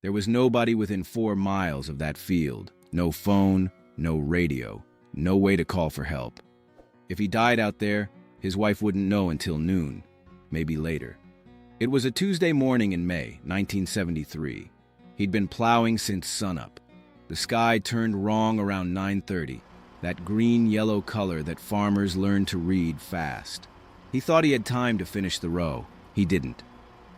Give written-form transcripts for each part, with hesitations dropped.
There was nobody within 4 miles of that field. No phone, no radio, no way to call for help. If he died out there, his wife wouldn't know until noon, maybe later. It was a Tuesday morning in May, 1973. He'd been plowing since sunup. The sky turned wrong around 9:30, that green-yellow color that farmers learn to read fast. He thought he had time to finish the row. He didn't.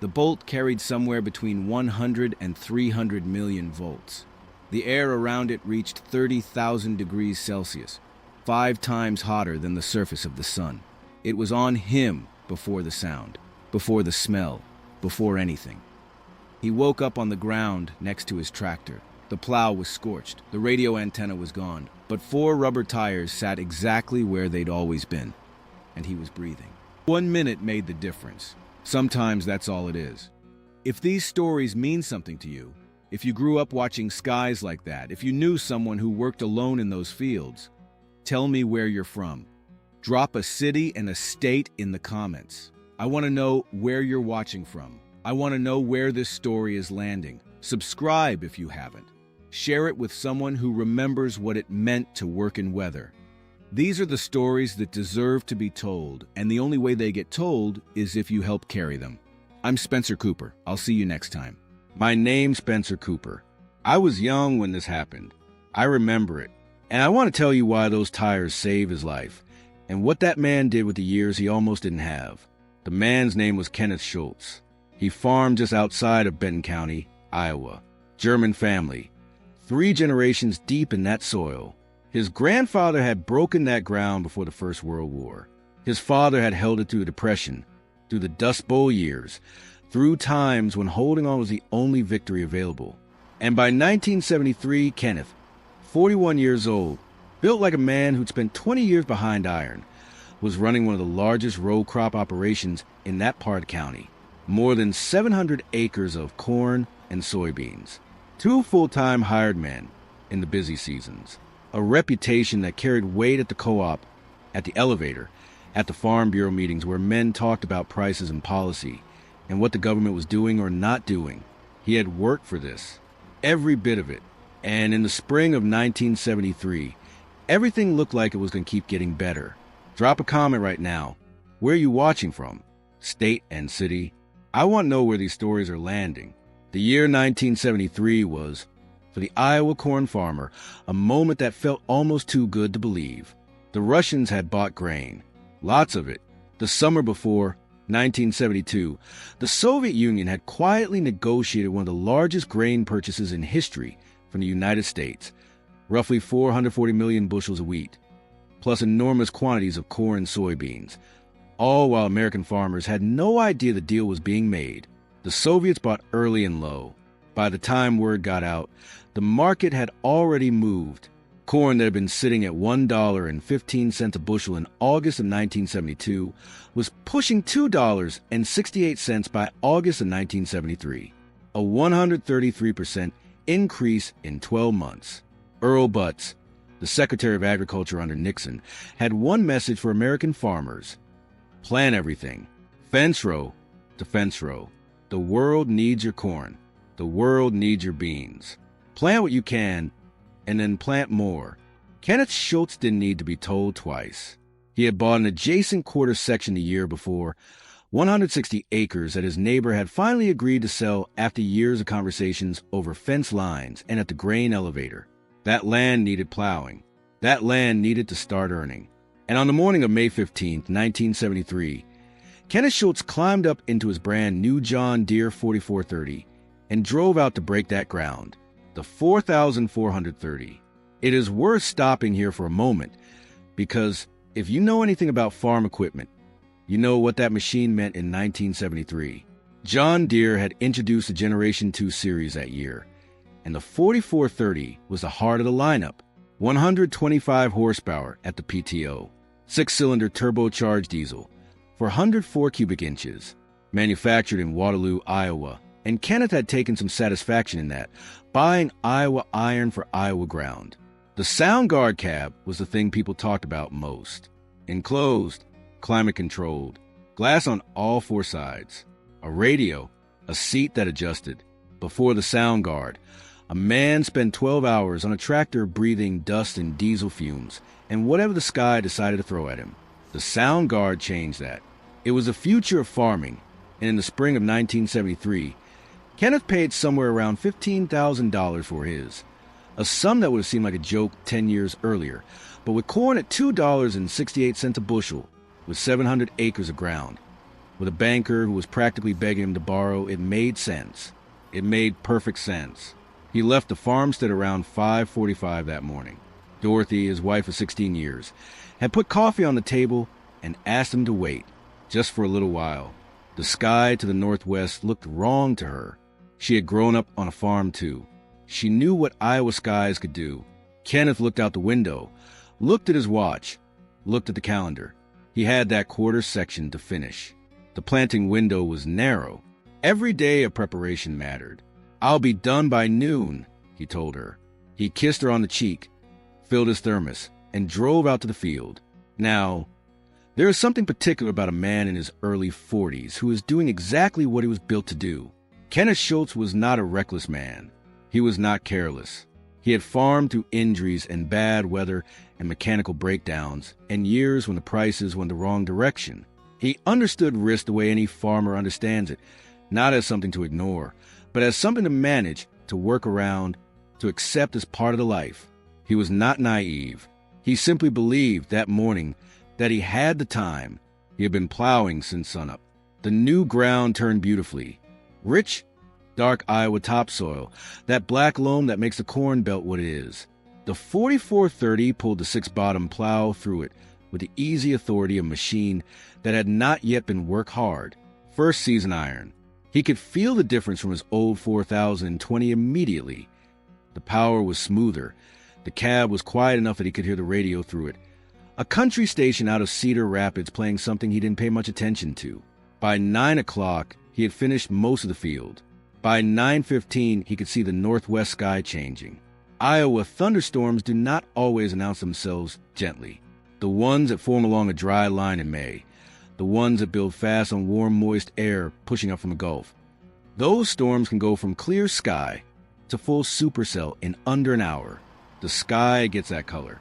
The bolt carried somewhere between 100 and 300 million volts. The air around it reached 30,000 degrees Celsius, 5 times hotter than the surface of the sun. It was on him before the sound, before the smell, before anything. He woke up on the ground next to his tractor. The plow was scorched, the radio antenna was gone, but 4 rubber tires sat exactly where they'd always been, and he was breathing. 1 minute made the difference. Sometimes that's all it is. If these stories mean something to you, if you grew up watching skies like that, if you knew someone who worked alone in those fields, tell me where you're from. Drop a city and a state in the comments. I want to know where you're watching from. I want to know where this story is landing. Subscribe if you haven't. Share it with someone who remembers what it meant to work in weather. These are the stories that deserve to be told, and the only way they get told is if you help carry them. I'm Spencer Cooper. I'll see you next time. My name's Spencer Cooper. I was young when this happened. I remember it. And I want to tell you why those tires saved his life, and what that man did with the years he almost didn't have. The man's name was Kenneth Schultz. He farmed just outside of Benton County, Iowa. German family. 3 generations deep in that soil. His grandfather had broken that ground before the First World War. His father had held it through the Depression, through the Dust Bowl years, through times when holding on was the only victory available. And by 1973, Kenneth, 41 years old, built like a man who'd spent 20 years behind iron, was running one of the largest row crop operations in that part of the county. More than 700 acres of corn and soybeans. 2 full-time hired men in the busy seasons. A reputation that carried weight at the co-op, at the elevator, at the Farm Bureau meetings where men talked about prices and policy, and what the government was doing or not doing. He had worked for this, every bit of it. And in the spring of 1973, everything looked like it was going to keep getting better. Drop a comment right now. Where are you watching from? State and city? I want to know where these stories are landing. The year 1973 was, for the Iowa corn farmer, a moment that felt almost too good to believe. The Russians had bought grain, lots of it. The summer before, 1972, the Soviet Union had quietly negotiated one of the largest grain purchases in history from the United States, roughly 440 million bushels of wheat, plus enormous quantities of corn and soybeans, all while American farmers had no idea the deal was being made. The Soviets bought early and low. By the time word got out, the market had already moved. Corn that had been sitting at $1.15 a bushel in August of 1972 was pushing $2.68 by August of 1973, a 133% increase in 12 months. Earl Butz, the Secretary of Agriculture under Nixon, had one message for American farmers: plant everything, fence row to fence row. The world needs your corn. The world needs your beans. Plant what you can, and then plant more. Kenneth Schultz didn't need to be told twice. He had bought an adjacent quarter section the year before, 160 acres that his neighbor had finally agreed to sell after years of conversations over fence lines and at the grain elevator. That land needed plowing. That land needed to start earning. And on the morning of May 15th, 1973, Kenneth Schultz climbed up into his brand new John Deere 4430 and drove out to break that ground, the 4,430. It is worth stopping here for a moment, because if you know anything about farm equipment, you know what that machine meant in 1973. John Deere had introduced the Generation 2 series that year, and the 4430 was the heart of the lineup. 125 horsepower at the PTO, 6-cylinder turbocharged diesel, 404 cubic inches, manufactured in Waterloo, Iowa. And Kenneth had taken some satisfaction in that, buying Iowa iron for Iowa ground. The sound guard cab was the thing people talked about most. Enclosed, climate-controlled, glass on all 4 sides, a radio, a seat that adjusted, Before the sound guard, a man spent 12 hours on a tractor breathing dust and diesel fumes, and whatever the sky decided to throw at him. The sound guard changed that. It was the future of farming, and in the spring of 1973, Kenneth paid somewhere around $15,000 for his, a sum that would have seemed like a joke 10 years earlier, but with corn at $2.68 a bushel, with 700 acres of ground, with a banker who was practically begging him to borrow, it made sense. It made perfect sense. He left the farmstead around 5:45 that morning. Dorothy, his wife of 16 years, had put coffee on the table and asked him to wait, just for a little while. The sky to the northwest looked wrong to her. She had grown up on a farm, too. She knew what Iowa skies could do. Kenneth looked out the window, looked at his watch, looked at the calendar. He had that quarter section to finish. The planting window was narrow. Every day of preparation mattered. "I'll be done by noon," he told her. He kissed her on the cheek, filled his thermos, and drove out to the field. Now, there is something particular about a man in his early 40s who is doing exactly what he was built to do. Kenneth Schultz was not a reckless man. He was not careless. He had farmed through injuries and bad weather and mechanical breakdowns, and years when the prices went the wrong direction. He understood risk the way any farmer understands it, not as something to ignore, but as something to manage, to work around, to accept as part of the life. He was not naive. He simply believed that morning that he had the time. He had been plowing since sunup. The new ground turned beautifully. Rich, dark Iowa topsoil, that black loam that makes the corn belt what it is. The 4430 pulled the six-bottom plow through it with the easy authority of a machine that had not yet been worked hard. First season iron. He could feel the difference from his old 4020 immediately. The power was smoother. The cab was quiet enough that he could hear the radio through it. A country station out of Cedar Rapids playing something he didn't pay much attention to. By 9 o'clock, he had finished most of the field. By 9:15, he could see the northwest sky changing. Iowa thunderstorms do not always announce themselves gently. The ones that form along a dry line in May. The ones that build fast on warm, moist air pushing up from the Gulf. Those storms can go from clear sky to full supercell in under an hour. The sky gets that color.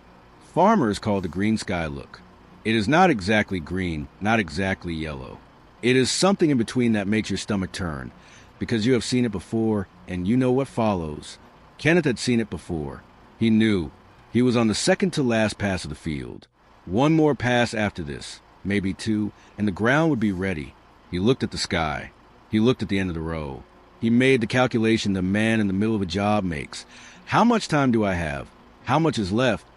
Farmers call it the green sky look. It is not exactly green, not exactly yellow. It is something in between that makes your stomach turn, because you have seen it before and you know what follows. Kenneth had seen it before. He knew. He was on the second to last pass of the field. One more pass after this, maybe two, and the ground would be ready. He looked at the sky. He looked at the end of the row. He made the calculation the man in the middle of a job makes. How much time do I have? How much is left?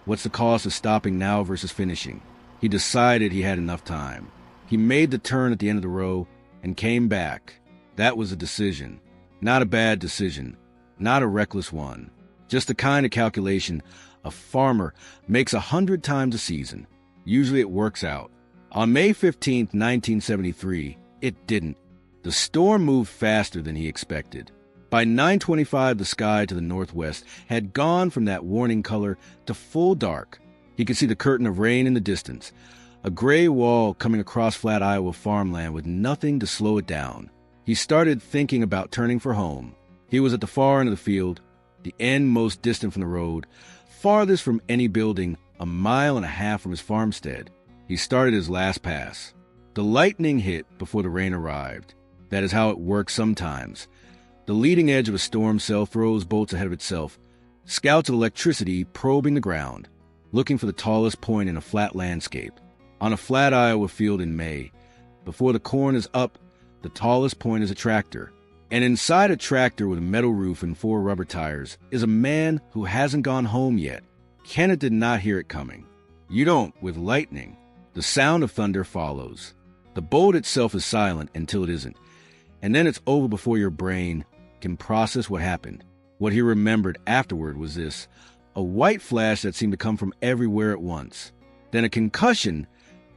What's the cost of stopping now versus finishing? He decided he had enough time. He made the turn at the end of the row and came back. That was a decision. Not a bad decision. Not a reckless one. Just the kind of calculation a farmer makes 100 times a season. Usually it works out. On May 15th, 1973, it didn't. The storm moved faster than he expected. By 9:25, the sky to the northwest had gone from that warning color to full dark. He could see the curtain of rain in the distance, a gray wall coming across flat Iowa farmland with nothing to slow it down. He started thinking about turning for home. He was at the far end of the field, the end most distant from the road, farthest from any building, 1.5 miles from his farmstead. He started his last pass. The lightning hit before the rain arrived. That is how it works sometimes. The leading edge of a storm cell throws bolts ahead of itself. Scouts of electricity probing the ground, looking for the tallest point in a flat landscape. On a flat Iowa field in May, before the corn is up, the tallest point is a tractor. And inside a tractor with a metal roof and 4 rubber tires is a man who hasn't gone home yet. Kenneth did not hear it coming. You don't with lightning. The sound of thunder follows. The bolt itself is silent until it isn't. And then it's over before your brain can process what happened. What he remembered afterward was this: a white flash that seemed to come from everywhere at once. Then a concussion,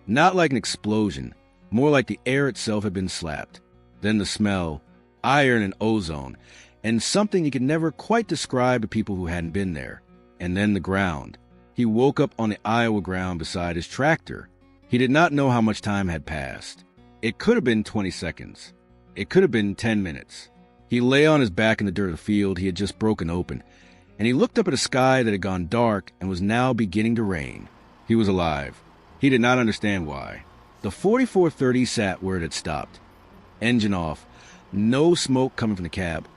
not like an explosion, more like the air itself had been slapped. Then the smell, iron and ozone, and something he could never quite describe to people who hadn't been there. And then the ground. He woke up on the Iowa ground beside his tractor. He did not know how much time had passed. It could have been 20 seconds. It could have been 10 minutes. He lay on his back in the dirt of the field he had just broken open, and he looked up at a sky that had gone dark and was now beginning to rain. He was alive. He did not understand why. The 4430 sat where it had stopped. Engine off. No smoke coming from the cab.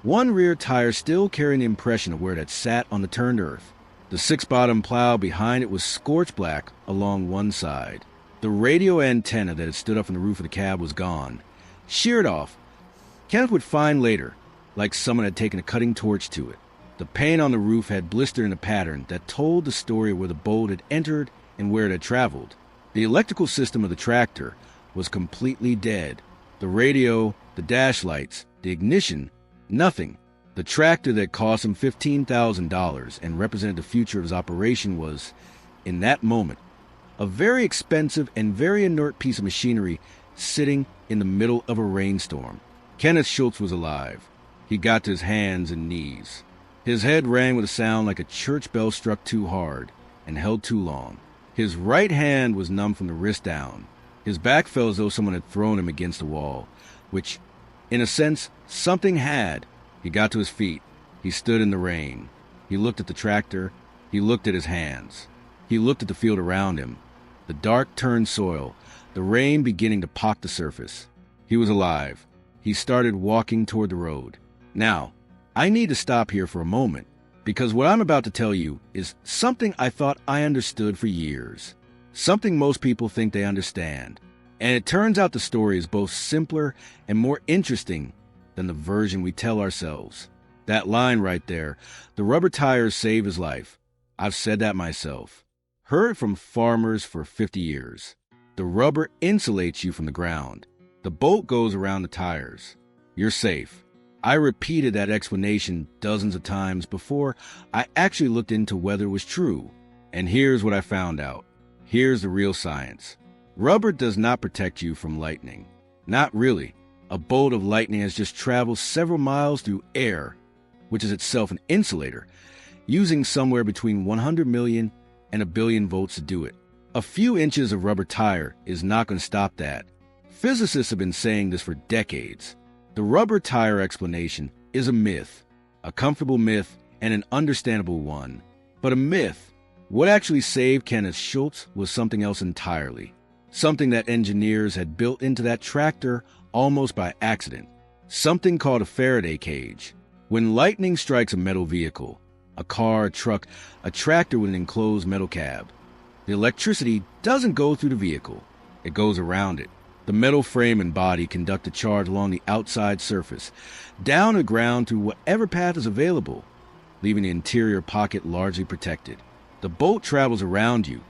One rear tire still carrying the impression of where it had sat on the turned earth. The six-bottom plow behind it was scorched black along one side. The radio antenna that had stood up from the roof of the cab was gone. Sheared off. Kenneth would find later, like someone had taken a cutting torch to it. The paint on the roof had blistered in a pattern that told the story of where the bolt had entered and where it had traveled. The electrical system of the tractor was completely dead. The radio, the dash lights, the ignition, nothing. The tractor that cost him $15,000 and represented the future of his operation was, in that moment, a very expensive and very inert piece of machinery sitting in the middle of a rainstorm. Kenneth Schultz was alive. He got to his hands and knees. His head rang with a sound like a church bell struck too hard and held too long. His right hand was numb from the wrist down. His back felt as though someone had thrown him against a wall, which, in a sense, something had. He got to his feet. He stood in the rain. He looked at the tractor. He looked at his hands. He looked at the field around him. The dark turned soil, the rain beginning to pock the surface. He was alive. He started walking toward the road. Now, I need to stop here for a moment, because what I'm about to tell you is something I thought I understood for years. Something most people think they understand. And it turns out the story is both simpler and more interesting than the version we tell ourselves. That line right there, the rubber tires saved his life. I've said that myself. Heard it from farmers for 50 years. The rubber insulates you from the ground. The bolt goes around the tires. You're safe. I repeated that explanation dozens of times before I actually looked into whether it was true. And here's what I found out. Here's the real science. Rubber does not protect you from lightning. Not really. A bolt of lightning has just traveled several miles through air, which is itself an insulator, using somewhere between 100 million and a billion volts to do it. A few inches of rubber tire is not going to stop that. Physicists have been saying this for decades. The rubber tire explanation is a myth, a comfortable myth and an understandable one. But a myth. What actually saved Kenneth Schultz was something else entirely. Something that engineers had built into that tractor almost by accident. Something called a Faraday cage. When lightning strikes a metal vehicle, a car, a truck, a tractor with an enclosed metal cab, the electricity doesn't go through the vehicle. It goes around it. The metal frame and body conduct a charge along the outside surface, down the ground through whatever path is available, leaving the interior pocket largely protected. The bolt travels around you,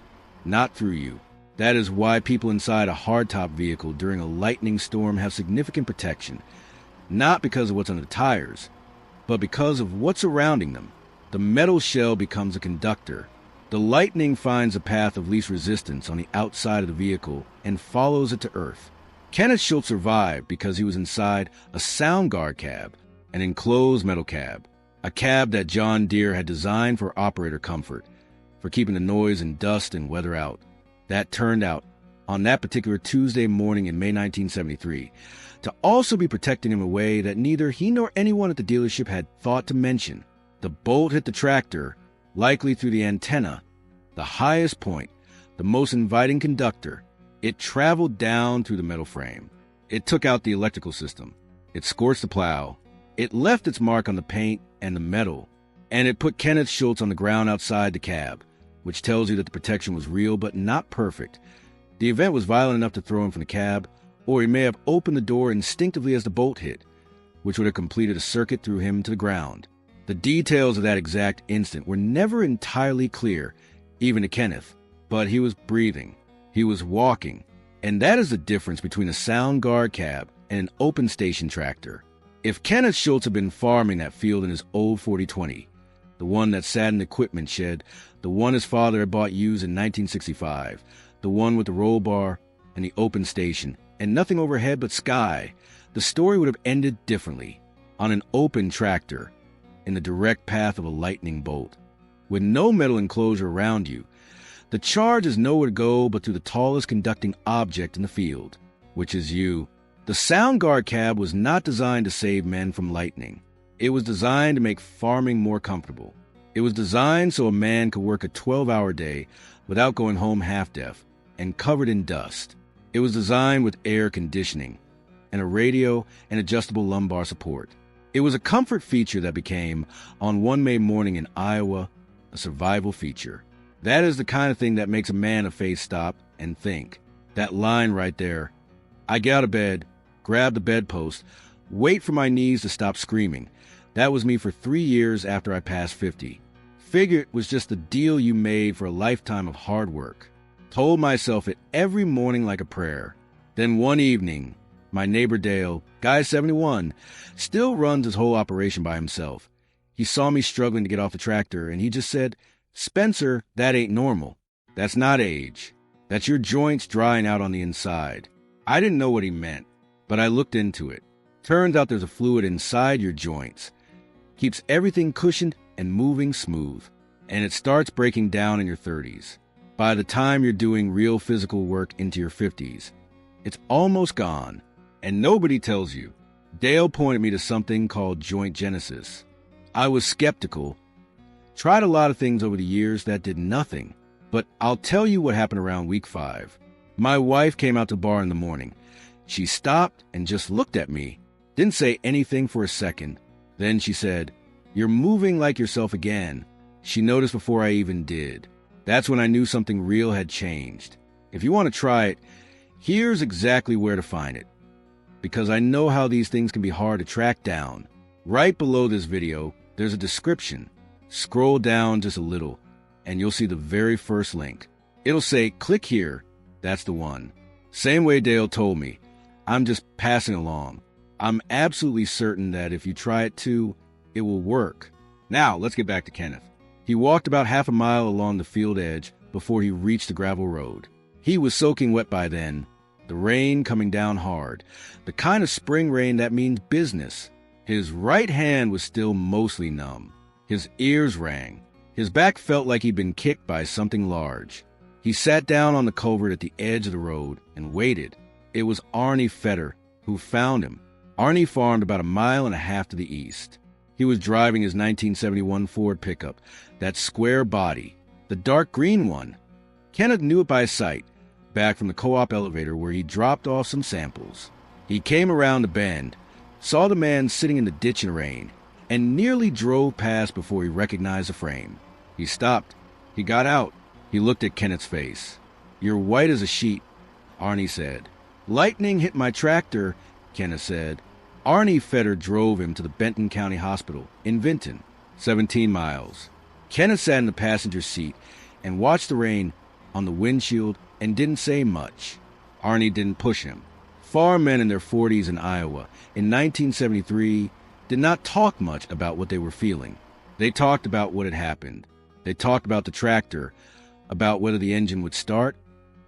not through you. That is why people inside a hardtop vehicle during a lightning storm have significant protection, not because of what's under the tires, but because of what's surrounding them. The metal shell becomes a conductor. The lightning finds a path of least resistance on the outside of the vehicle and follows it to earth. Kenneth Schultz survived because he was inside a sound guard cab, an enclosed metal cab, a cab that John Deere had designed for operator comfort, for keeping the noise and dust and weather out. That turned out, on that particular Tuesday morning in May 1973, to also be protecting him in a way that neither he nor anyone at the dealership had thought to mention. The bolt hit the tractor, likely through the antenna, the highest point, the most inviting conductor. It traveled down through the metal frame. It took out the electrical system. It scorched the plow. It left its mark on the paint and the metal. And it put Kenneth Schultz on the ground outside the cab, which tells you that the protection was real but not perfect. The event was violent enough to throw him from the cab, or he may have opened the door instinctively as the bolt hit, which would have completed a circuit through him to the ground. The details of that exact instant were never entirely clear, even to Kenneth, but he was breathing. He was walking. And that is the difference between a sound guard cab and an open station tractor. If Kenneth Schultz had been farming that field in his old 4020, the one that sat in the equipment shed, the one his father had bought used in 1965, the one with the roll bar and the open station, and nothing overhead but sky, the story would have ended differently, on an open tractor, in the direct path of a lightning bolt. With no metal enclosure around you, the charge is nowhere to go but through the tallest conducting object in the field, which is you. The Sound Guard cab was not designed to save men from lightning. It was designed to make farming more comfortable. It was designed so a man could work a 12-hour day without going home half-deaf and covered in dust. It was designed with air conditioning and a radio and adjustable lumbar support. It was a comfort feature that became, on one May morning in Iowa, a survival feature. That is the kind of thing that makes a man of faith stop and think. That line right there. I get out of bed, grab the bedpost, wait for my knees to stop screaming. That was me for 3 years after I passed 50. Figured it was just the deal you made for a lifetime of hard work. Told myself it every morning like a prayer. Then one evening, my neighbor Dale, guy 71, still runs his whole operation by himself. He saw me struggling to get off the tractor, and he just said, "Spencer, that ain't normal. That's not age. That's your joints drying out on the inside." I didn't know what he meant, but I looked into it. Turns out there's a fluid inside your joints. Keeps everything cushioned and moving smooth, and it starts breaking down in your 30s. By the time you're doing real physical work into your 50s, it's almost gone, and nobody tells you. Dale pointed me to something called joint genesis. I was skeptical, tried a lot of things over the years that did nothing, but I'll tell you what happened around week 5. My wife came out to the bar in the morning. She stopped and just looked at me, didn't say anything for a second. Then she said, "You're moving like yourself again." She noticed before I even did. That's when I knew something real had changed. If you want to try it, here's exactly where to find it. Because I know how these things can be hard to track down. Right below this video, there's a description. Scroll down just a little, and you'll see the very first link. It'll say, "Click here." That's the one. Same way Dale told me. I'm just passing along. I'm absolutely certain that if you try it too, it will work. Now, let's get back to Kenneth. He walked about half a mile along the field edge before he reached the gravel road. He was soaking wet by then, the rain coming down hard, the kind of spring rain that means business. His right hand was still mostly numb. His ears rang. His back felt like he'd been kicked by something large. He sat down on the culvert at the edge of the road and waited. It was Arnie Fetter who found him. Arnie farmed about 1.5 miles to the east. He was driving his 1971 Ford pickup, that square body, the dark green one. Kenneth knew it by sight, back from the co-op elevator where he dropped off some samples. He came around the bend, saw the man sitting in the ditch in the rain, and nearly drove past before he recognized the frame. He stopped. He got out. He looked at Kenneth's face. "You're white as a sheet," Arnie said. "Lightning hit my tractor," Kenneth said. Arnie Fetter drove him to the Benton County Hospital in Vinton, 17 miles. Kenneth sat in the passenger seat and watched the rain on the windshield and didn't say much. Arnie didn't push him. Farm men in their 40s in Iowa in 1973 did not talk much about what they were feeling. They talked about what had happened. They talked about the tractor, about whether the engine would start,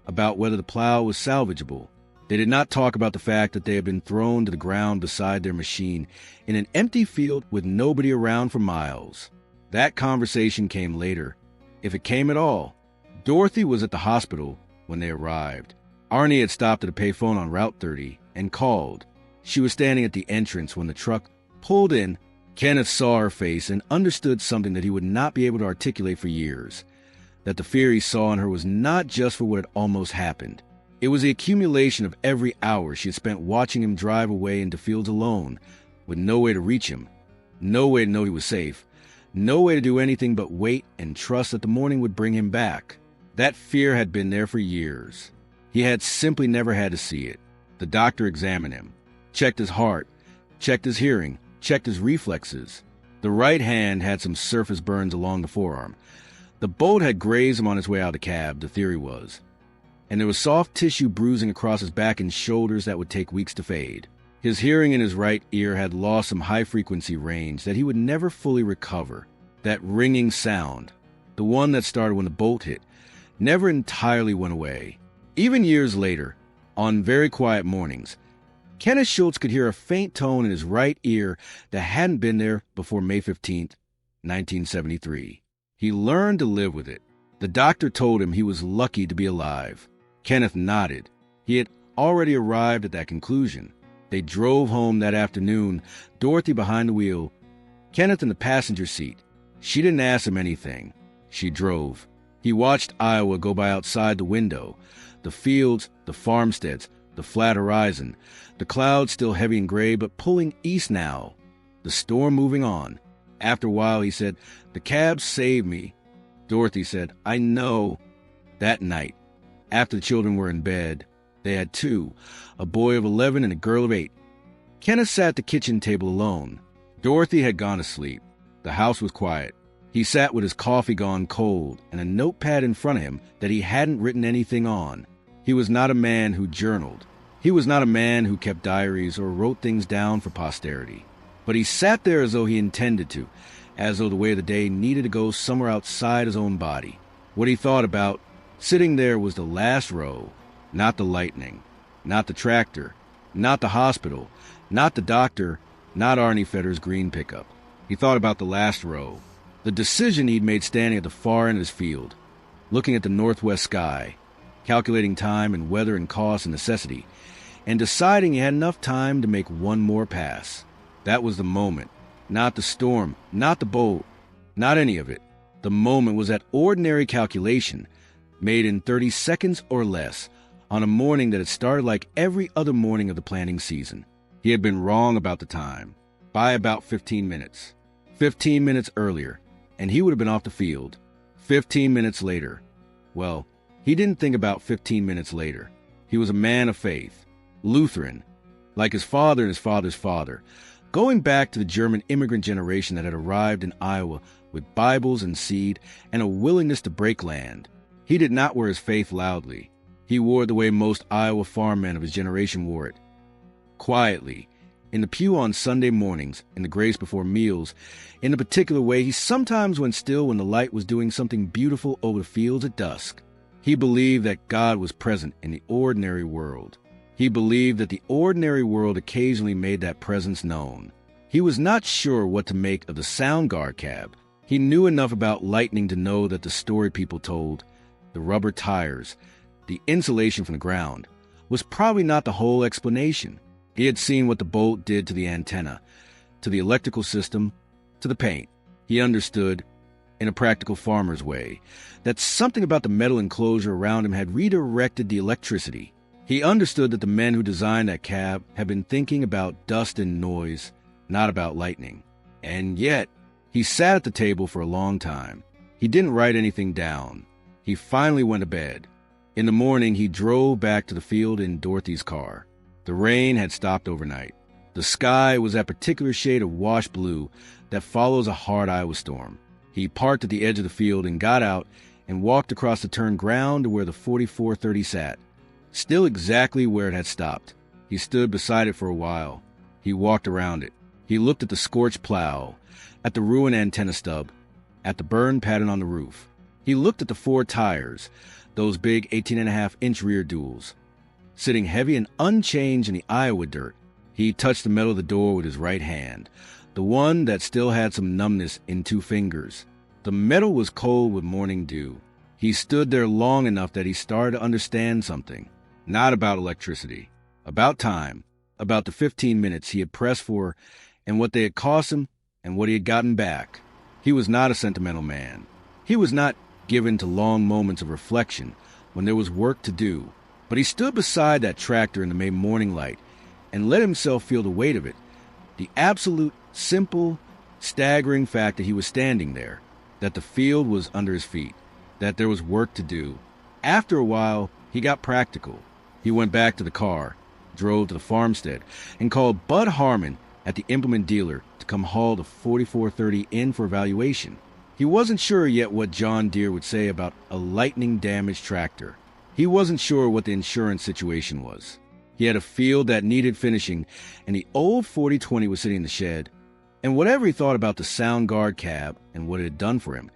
about whether the plow was salvageable. They did not talk about the fact that they had been thrown to the ground beside their machine in an empty field with nobody around for miles. That conversation came later, if it came at all. Dorothy was at the hospital when they arrived. Arnie had stopped at a payphone on Route 30 and called. She was standing at the entrance when the truck pulled in. Kenneth saw her face and understood something that he would not be able to articulate for years. That the fear he saw in her was not just for what had almost happened. It was the accumulation of every hour she had spent watching him drive away into fields alone, with no way to reach him, no way to know he was safe, no way to do anything but wait and trust that the morning would bring him back. That fear had been there for years. He had simply never had to see it. The doctor examined him, checked his heart, checked his hearing, checked his reflexes. The right hand had some surface burns along the forearm. The bolt had grazed him on his way out of the cab, the theory was. And there was soft tissue bruising across his back and shoulders that would take weeks to fade. His hearing in his right ear had lost some high-frequency range that he would never fully recover. That ringing sound, the one that started when the bolt hit, never entirely went away. Even years later, on very quiet mornings, Kenneth Schultz could hear a faint tone in his right ear that hadn't been there before May 15th, 1973. He learned to live with it. The doctor told him he was lucky to be alive. Kenneth nodded. He had already arrived at that conclusion. They drove home that afternoon, Dorothy behind the wheel, Kenneth in the passenger seat. She didn't ask him anything. She drove. He watched Iowa go by outside the window. The fields, the farmsteads, the flat horizon, the clouds still heavy and gray but pulling east now. The storm moving on. After a while, he said, "The cab saved me." Dorothy said, "I know." That night, after the children were in bed, they had two, a boy of 11 and a girl of 8. Kenneth sat at the kitchen table alone. Dorothy had gone to sleep. The house was quiet. He sat with his coffee gone cold and a notepad in front of him that he hadn't written anything on. He was not a man who journaled. He was not a man who kept diaries or wrote things down for posterity. But he sat there as though he intended to, as though the way of the day needed to go somewhere outside his own body. What he thought about, sitting there, was the last row, not the lightning, not the tractor, not the hospital, not the doctor, not Arnie Fetter's green pickup. He thought about the last row, the decision he'd made standing at the far end of his field, looking at the northwest sky, calculating time and weather and cost and necessity, and deciding he had enough time to make one more pass. That was the moment, not the storm, not the bolt, not any of it. The moment was that ordinary calculation, made in 30 seconds or less, on a morning that had started like every other morning of the planting season. He had been wrong about the time, by about 15 minutes. 15 minutes earlier, and he would have been off the field. 15 minutes later. Well, he didn't think about 15 minutes later. He was a man of faith, Lutheran, like his father and his father's father, going back to the German immigrant generation that had arrived in Iowa with Bibles and seed and a willingness to break land. He did not wear his faith loudly. He wore it the way most Iowa farm men of his generation wore it. Quietly, in the pew on Sunday mornings, in the grace before meals, in the particular way he sometimes went still when the light was doing something beautiful over the fields at dusk. He believed that God was present in the ordinary world. He believed that the ordinary world occasionally made that presence known. He was not sure what to make of the sound guard cab. He knew enough about lightning to know that the story people told, the rubber tires, the insulation from the ground, was probably not the whole explanation. He had seen what the bolt did to the antenna, to the electrical system, to the paint. He understood, in a practical farmer's way, that something about the metal enclosure around him had redirected the electricity. He understood that the men who designed that cab had been thinking about dust and noise, not about lightning. And yet, he sat at the table for a long time. He didn't write anything down. He finally went to bed. In the morning, he drove back to the field in Dorothy's car. The rain had stopped overnight. The sky was that particular shade of wash blue that follows a hard Iowa storm. He parked at the edge of the field and got out and walked across the turned ground to where the 4430 sat, still exactly where it had stopped. He stood beside it for a while. He walked around it. He looked at the scorched plow, at the ruined antenna stub, at the burned pattern on the roof. He looked at the 4 tires, those big 18.5-inch rear duals, sitting heavy and unchanged in the Iowa dirt. He touched the metal of the door with his right hand, the one that still had some numbness in 2 fingers. The metal was cold with morning dew. He stood there long enough that he started to understand something. Not about electricity, about time, about the 15 minutes he had pressed for and what they had cost him and what he had gotten back. He was not a sentimental man. He was not given to long moments of reflection when there was work to do. But he stood beside that tractor in the May morning light and let himself feel the weight of it, the absolute, simple, staggering fact that he was standing there, that the field was under his feet, that there was work to do. After a while, he got practical. He went back to the car, drove to the farmstead, and called Bud Harmon at the implement dealer to come haul the 4430 in for evaluation. He wasn't sure yet what John Deere would say about a lightning-damaged tractor. He wasn't sure what the insurance situation was. He had a field that needed finishing, and the old 4020 was sitting in the shed. And whatever he thought about the sound guard cab and what it had done for him,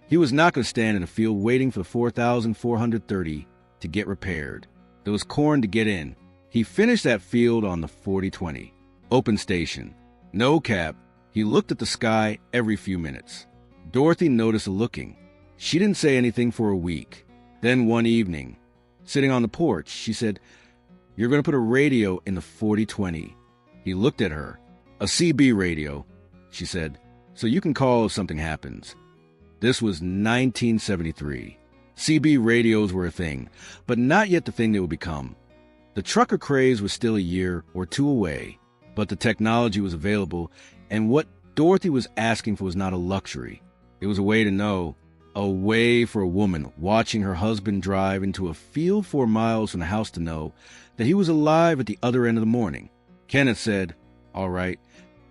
he was not going to stand in a field waiting for the 4430 to get repaired. There was corn to get in. He finished that field on the 4020. Open station. No cab. He looked at the sky every few minutes. Dorothy noticed a looking. She didn't say anything for a week. Then one evening, sitting on the porch, she said, "You're going to put a radio in the 4020. He looked at her. "A CB radio," she said, "so you can call if something happens." This was 1973. CB radios were a thing, but not yet the thing they would become. The trucker craze was still a year or two away, but the technology was available, and what Dorothy was asking for was not a luxury. It was a way to know, a way for a woman watching her husband drive into a field 4 miles from the house to know that he was alive at the other end of the morning. Kenneth said, all right.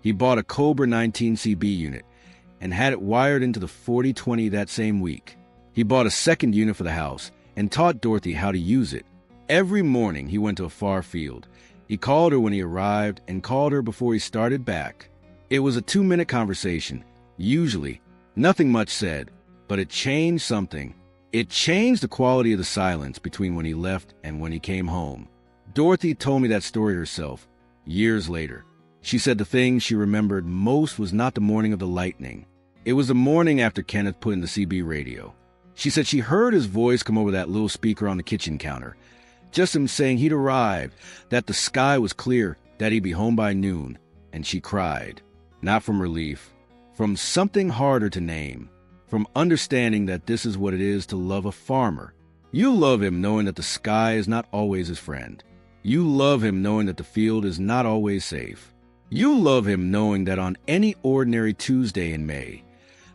He bought a Cobra 19 CB unit and had it wired into the 4020 that same week. He bought a second unit for the house and taught Dorothy how to use it. Every morning he went to a far field. He called her when he arrived and called her before he started back. It was a 2-minute conversation. Usually, nothing much said, but it changed something. It changed the quality of the silence between when he left and when he came home. Dorothy told me that story herself, years later. She said the thing she remembered most was not the morning of the lightning. It was the morning after Kenneth put in the CB radio. She said she heard his voice come over that little speaker on the kitchen counter. Just him saying he'd arrived, that the sky was clear, that he'd be home by noon. And she cried. Not from relief, from something harder to name, from understanding that this is what it is to love a farmer. You love him knowing that the sky is not always his friend. You love him knowing that the field is not always safe. You love him knowing that on any ordinary Tuesday in May,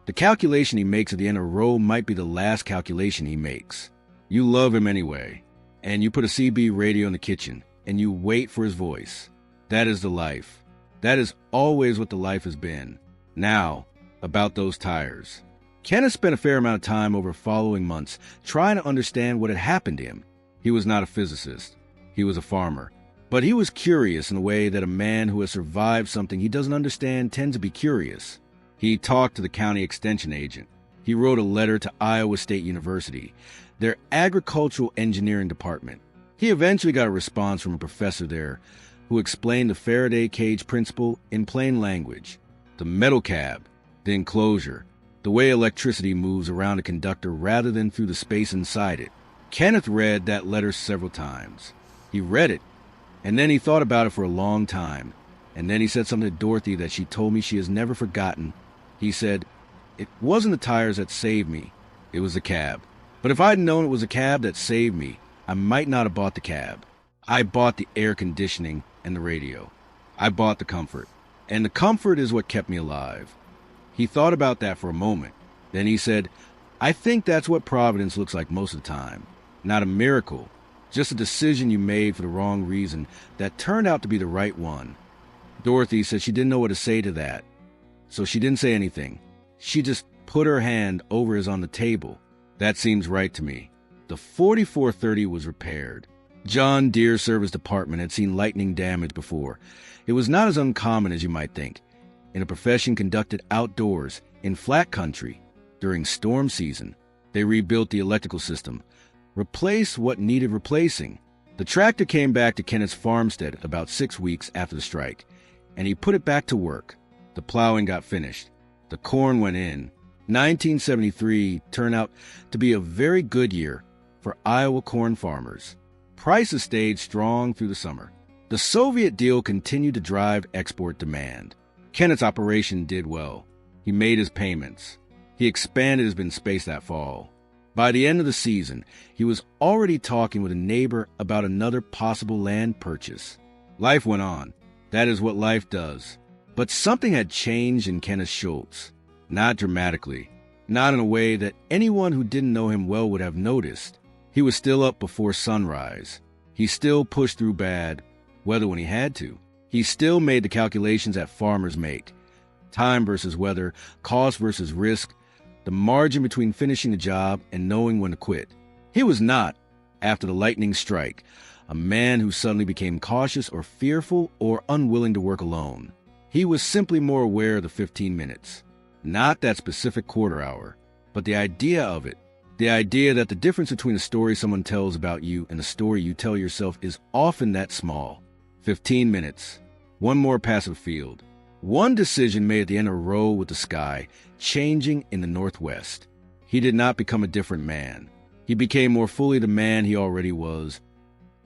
the calculation he makes at the end of a row might be the last calculation he makes. You love him anyway, and you put a CB radio in the kitchen, and you wait for his voice. That is the life. That is always what the life has been. Now, about those tires. Kenneth spent a fair amount of time over following months trying to understand what had happened to him. He was not a physicist. He was a farmer. But he was curious in the way that a man who has survived something he doesn't understand tends to be curious. He talked to the county extension agent. He wrote a letter to Iowa State University, their agricultural engineering department. He eventually got a response from a professor there who explained the Faraday cage principle in plain language. The metal cab, the enclosure, the way electricity moves around a conductor rather than through the space inside it. Kenneth read that letter several times. He read it, and then he thought about it for a long time. And then he said something to Dorothy that she told me she has never forgotten. He said, "It wasn't the tires that saved me, it was the cab. But if I'd known it was a cab that saved me, I might not have bought the cab. I bought the air conditioning and the radio. I bought the comfort. And the comfort is what kept me alive." He thought about that for a moment. Then he said, "I think that's what Providence looks like most of the time. Not a miracle, just a decision you made for the wrong reason that turned out to be the right one." Dorothy said she didn't know what to say to that. So she didn't say anything. She just put her hand over his on the table. That seems right to me. The 4430 was repaired. John Deere Service Department had seen lightning damage before. It was not as uncommon as you might think. In a profession conducted outdoors, in flat country, during storm season, they rebuilt the electrical system, replaced what needed replacing. The tractor came back to Kenneth's farmstead about 6 weeks after the strike, and he put it back to work. The plowing got finished. The corn went in. 1973 turned out to be a very good year for Iowa corn farmers. Prices stayed strong through the summer. The Soviet deal continued to drive export demand. Kenneth's operation did well. He made his payments. He expanded his bin space that fall. By the end of the season, he was already talking with a neighbor about another possible land purchase. Life went on. That is what life does. But something had changed in Kenneth Schultz. Not dramatically. Not in a way that anyone who didn't know him well would have noticed. He was still up before sunrise. He still pushed through bad weather when he had to. He still made the calculations that farmers make. Time versus weather, cost versus risk, the margin between finishing the job and knowing when to quit. He was not, after the lightning strike, a man who suddenly became cautious or fearful or unwilling to work alone. He was simply more aware of the 15 minutes. Not that specific quarter hour, but the idea of it. The idea that the difference between a story someone tells about you and the story you tell yourself is often that small. 15 minutes. One more passive field. One decision made at the end of a row with the sky changing in the northwest. He did not become a different man. He became more fully the man he already was.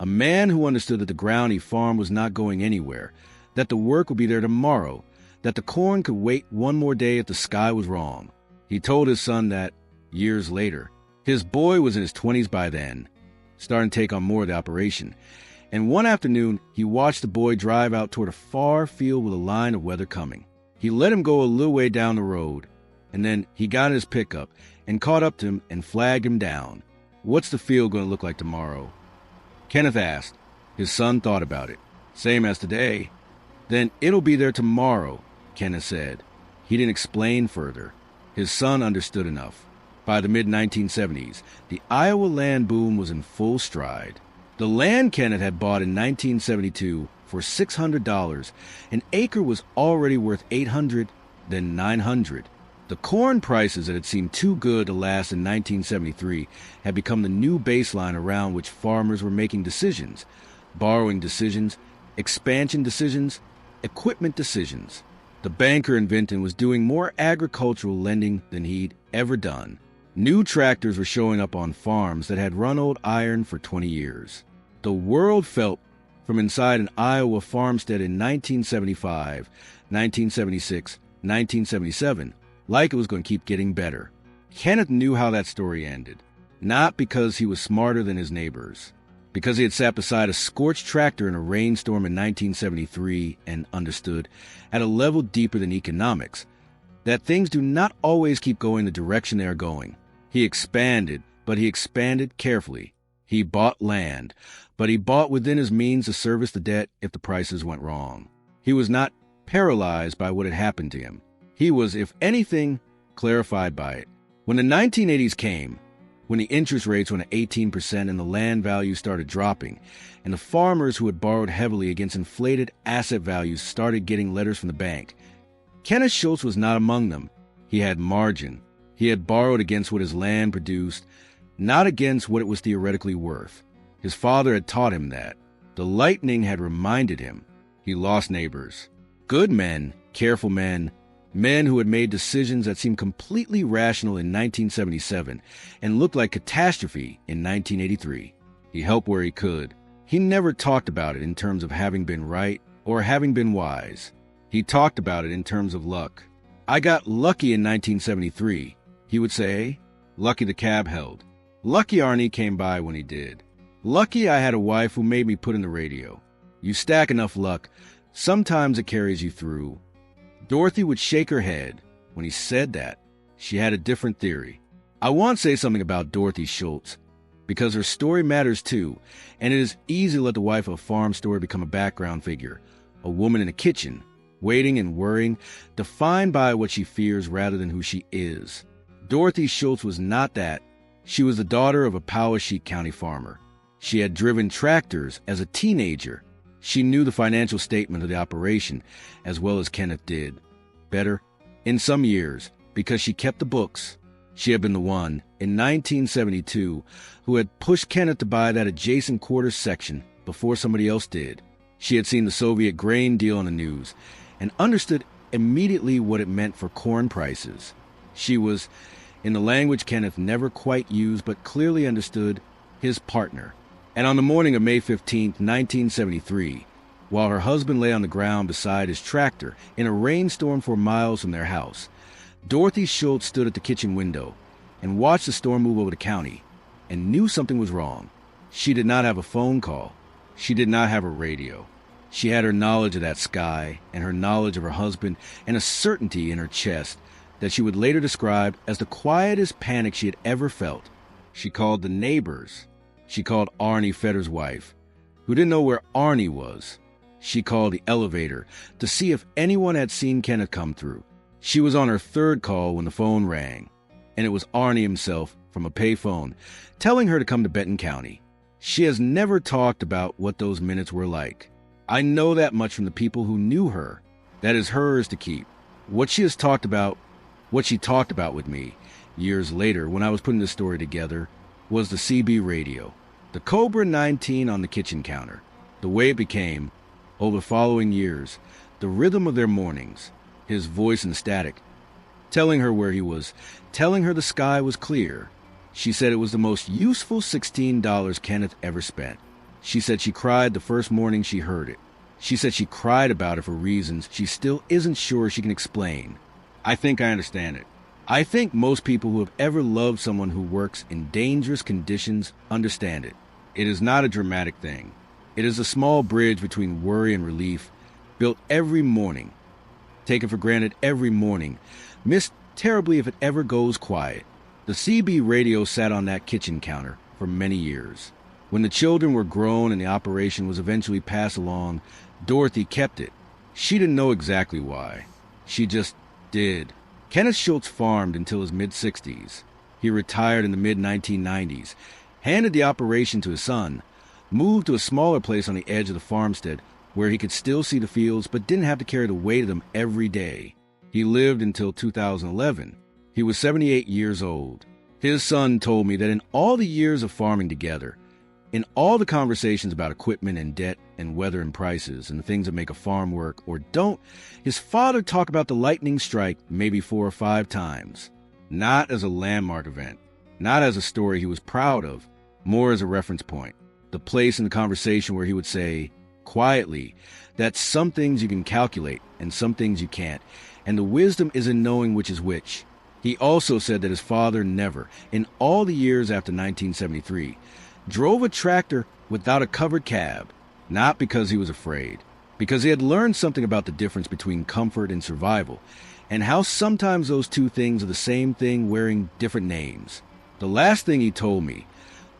A man who understood that the ground he farmed was not going anywhere, that the work would be there tomorrow, that the corn could wait one more day if the sky was wrong. He told his son that, years later. His boy was in his 20s by then, starting to take on more of the operation. And one afternoon, he watched the boy drive out toward a far field with a line of weather coming. He let him go a little way down the road, and then he got in his pickup and caught up to him and flagged him down. "What's the field going to look like tomorrow?" Kenneth asked. His son thought about it. "Same as today." "Then it'll be there tomorrow," Kenneth said. He didn't explain further. His son understood enough. By the mid-1970s, the Iowa land boom was in full stride. The land Kenneth had bought in 1972 for $600, an acre was already worth $800, then $900. The corn prices that had seemed too good to last in 1973 had become the new baseline around which farmers were making decisions, borrowing decisions, expansion decisions, equipment decisions. The banker in Vinton was doing more agricultural lending than he'd ever done. New tractors were showing up on farms that had run old iron for 20 years. The world felt from inside an Iowa farmstead in 1975, 1976, 1977, like it was going to keep getting better. Kenneth knew how that story ended, not because he was smarter than his neighbors, because he had sat beside a scorched tractor in a rainstorm in 1973 and understood, at a level deeper than economics, that things do not always keep going the direction they are going. He expanded, but he expanded carefully. He bought land, but he bought within his means to service the debt if the prices went wrong. He was not paralyzed by what had happened to him. He was, if anything, clarified by it. When the 1980s came, when the interest rates went to 18% and the land values started dropping, and the farmers who had borrowed heavily against inflated asset values started getting letters from the bank, Kenneth Schultz was not among them. He had margin. He had borrowed against what his land produced, not against what it was theoretically worth. His father had taught him that. The lightning had reminded him. He lost neighbors. Good men, careful men, men who had made decisions that seemed completely rational in 1977 and looked like catastrophe in 1983. He helped where he could. He never talked about it in terms of having been right or having been wise. He talked about it in terms of luck. "I got lucky in 1973, he would say. Lucky the cab held. Lucky Arnie came by when he did. Lucky I had a wife who made me put in the radio. You stack enough luck, sometimes it carries you through." Dorothy would shake her head. When he said that, she had a different theory. I want to say something about Dorothy Schultz, because her story matters too, and it is easy to let the wife of a farm story become a background figure, a woman in a kitchen, waiting and worrying, defined by what she fears rather than who she is. Dorothy Schultz was not that. She was the daughter of a Poweshiek County farmer. She had driven tractors as a teenager. She knew the financial statement of the operation as well as Kenneth did. Better, in some years, because she kept the books. She had been the one, in 1972, who had pushed Kenneth to buy that adjacent quarters section before somebody else did. She had seen the Soviet grain deal on the news and understood immediately what it meant for corn prices. She was, in the language Kenneth never quite used but clearly understood, his partner. And on the morning of May 15, 1973, while her husband lay on the ground beside his tractor in a rainstorm for miles from their house, Dorothy Schultz stood at the kitchen window and watched the storm move over the county and knew something was wrong. She did not have a phone call. She did not have a radio. She had her knowledge of that sky and her knowledge of her husband and a certainty in her chest that she would later describe as the quietest panic she had ever felt. She called the neighbors. She called Arnie Fetter's wife, who didn't know where Arnie was. She called the elevator to see if anyone had seen Kenneth come through. She was on her third call when the phone rang, and it was Arnie himself from a payphone telling her to come to Benton County. She has never talked about what those minutes were like. I know that much from the people who knew her. That is hers to keep. What she talked about with me years later when I was putting this story together was the CB radio, the Cobra 19 on the kitchen counter, the way it became, over the following years, the rhythm of their mornings, his voice in static, telling her where he was, telling her the sky was clear. She said it was the most useful $16 Kenneth ever spent. She said she cried the first morning she heard it. She said she cried about it for reasons she still isn't sure she can explain. I think I understand it. I think most people who have ever loved someone who works in dangerous conditions understand it. It is not a dramatic thing. It is a small bridge between worry and relief, built every morning, taken for granted every morning, missed terribly if it ever goes quiet. The CB radio sat on that kitchen counter for many years. When the children were grown and the operation was eventually passed along, Dorothy kept it. She didn't know exactly why. She just did. Kenneth Schultz farmed until his mid-60s. He retired in the mid-1990s, handed the operation to his son, moved to a smaller place on the edge of the farmstead where he could still see the fields but didn't have to carry the weight of them every day. He lived until 2011. He was 78 years old. His son told me that in all the years of farming together, in all the conversations about equipment and debt and weather and prices and the things that make a farm work or don't, his father talked about the lightning strike maybe 4 or 5 times. Not as a landmark event, not as a story he was proud of, more as a reference point. The place in the conversation where he would say, quietly, that some things you can calculate and some things you can't, and the wisdom is in knowing which is which. He also said that his father never, in all the years after 1973, drove a tractor without a covered cab, not because he was afraid, because he had learned something about the difference between comfort and survival, and how sometimes those two things are the same thing wearing different names. The last thing he told me,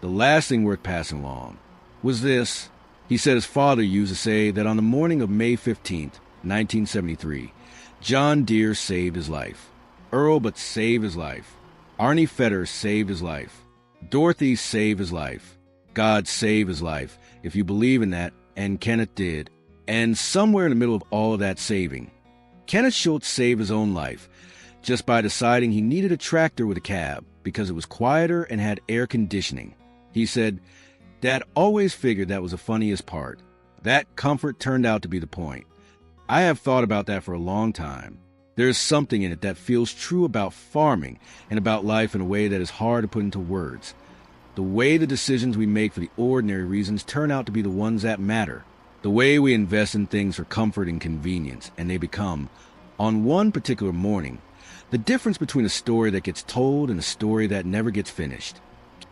the last thing worth passing along, was this. He said his father used to say that on the morning of May 15th, 1973, John Deere saved his life. Earl but saved his life. Arnie Fetter saved his life. Dorothy saved his life. God saved his life, if you believe in that, and Kenneth did. And somewhere in the middle of all of that saving, Kenneth Schultz saved his own life just by deciding he needed a tractor with a cab because it was quieter and had air conditioning. He said, Dad always figured that was the funniest part. That comfort turned out to be the point. I have thought about that for a long time. There is something in it that feels true about farming and about life in a way that is hard to put into words. The way the decisions we make for the ordinary reasons turn out to be the ones that matter. The way we invest in things for comfort and convenience, and they become, on one particular morning, the difference between a story that gets told and a story that never gets finished.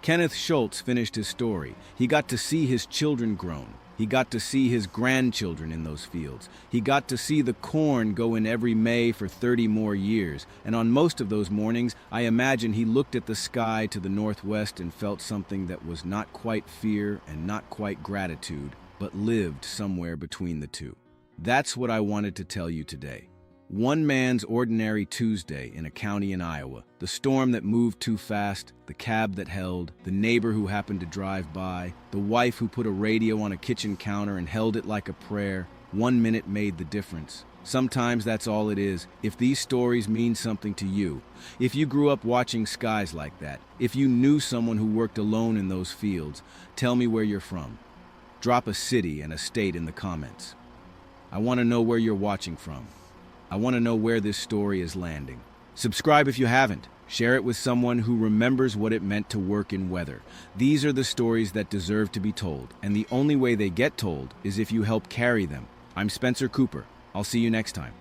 Kenneth Schultz finished his story. He got to see his children grown. He got to see his grandchildren in those fields. He got to see the corn go in every May for 30 more years. And on most of those mornings, I imagine he looked at the sky to the northwest and felt something that was not quite fear and not quite gratitude, but lived somewhere between the two. That's what I wanted to tell you today. One man's ordinary Tuesday in a county in Iowa, the storm that moved too fast, the cab that held, the neighbor who happened to drive by, the wife who put a radio on a kitchen counter and held it like a prayer. 1 minute made the difference. Sometimes that's all it is. If these stories mean something to you, if you grew up watching skies like that, if you knew someone who worked alone in those fields, tell me where you're from. Drop a city and a state in the comments. I want to know where you're watching from. I want to know where this story is landing. Subscribe if you haven't. Share it with someone who remembers what it meant to work in weather. These are the stories that deserve to be told, and the only way they get told is if you help carry them. I'm Spencer Cooper. I'll see you next time.